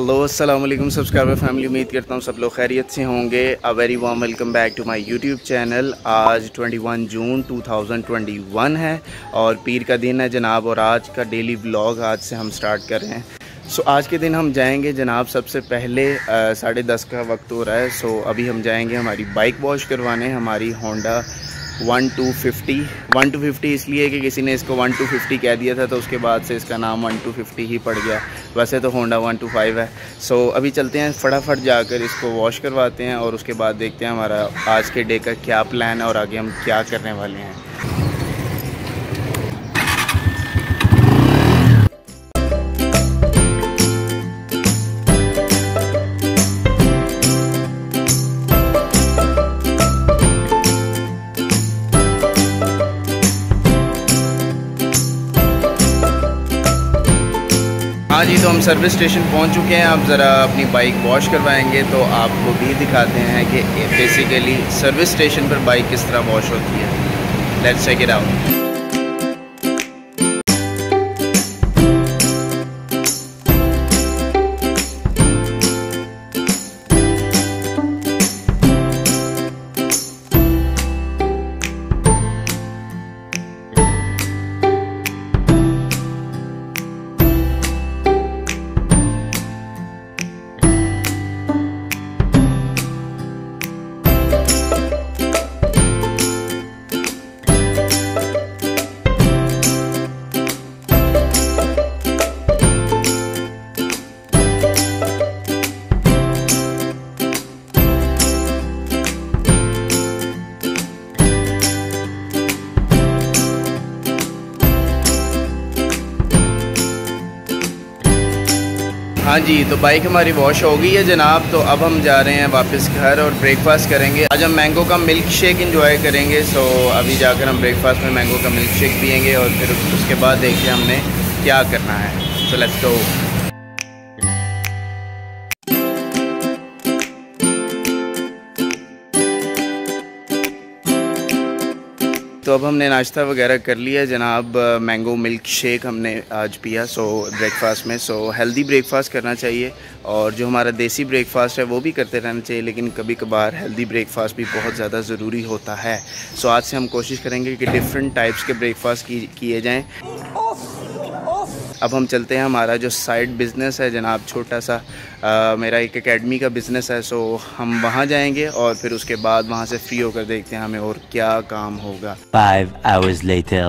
Hello अस्सलाम वालेकुम subscriber family, उम्मीद करता हूँ सब लोग खैरियत से होंगे। A very warm welcome back to my YouTube channel. आज 21 जून 2021 है और पीर का दिन है जनाब, और आज का डेली व्लॉग आज से हम स्टार्ट कर रहे हैं। सो आज के दिन हम जाएंगे जनाब, सबसे पहले 10:30 का वक्त हो रहा है। सो अभी हम जाएंगे हमारी बाइक वॉश करवाने, हमारी होंडा 1250 इसलिए कि किसी ने इसको 1250 कह दिया था तो उसके बाद से इसका नाम 1250 ही पड़ गया। वैसे तो होंडा 125 है। सो अभी चलते हैं, फटाफट जाकर इसको वॉश करवाते हैं और उसके बाद देखते हैं हमारा आज के डे का क्या प्लान है और आगे हम क्या करने वाले हैं। हाँ जी, तो हम सर्विस स्टेशन पहुंच चुके हैं। अब ज़रा अपनी बाइक वॉश करवाएंगे तो आपको भी दिखाते हैं कि बेसिकली सर्विस स्टेशन पर बाइक किस तरह वॉश होती है। Let's check it out. हाँ जी, तो बाइक हमारी वॉश हो गई है जनाब। तो अब हम जा रहे हैं वापस घर और ब्रेकफास्ट करेंगे। आज हम मैंगो का मिल्क शेक इंजॉय करेंगे। सो अभी जाकर हम ब्रेकफास्ट में मैंगो का मिल्क शेक पियेंगे और फिर उसके बाद देखिए हमने क्या करना है। So let's go. तो अब हमने नाश्ता वगैरह कर लिया जनाब। मैंगो मिल्क शेक हमने आज पिया ब्रेकफास्ट में। हेल्दी ब्रेकफास्ट करना चाहिए और जो हमारा देसी ब्रेकफास्ट है वो भी करते रहना चाहिए, लेकिन कभी कभार हेल्दी ब्रेकफास्ट भी बहुत ज़्यादा ज़रूरी होता है। आज से हम कोशिश करेंगे कि डिफरेंट टाइप्स के ब्रेकफास्ट किए जाएँ। अब हम चलते हैं, हमारा जो साइड बिज़नेस है जनाब, छोटा सा मेरा एक एकेडमी का बिज़नेस है। हम वहाँ जाएंगे और फिर उसके बाद वहाँ से फ्री होकर देखते हैं हमें और क्या काम होगा। 5 hours later.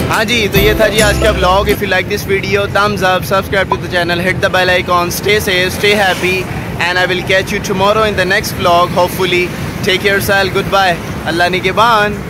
हाँ जी, तो ये था जी आज का vlog. If you like this video, thumbs up, subscribe to the channel, hit the bell icon, stay safe, stay happy, and I will catch you tomorrow in the next vlog hopefully. Take care yourself. Goodbye. Allah Nigeban.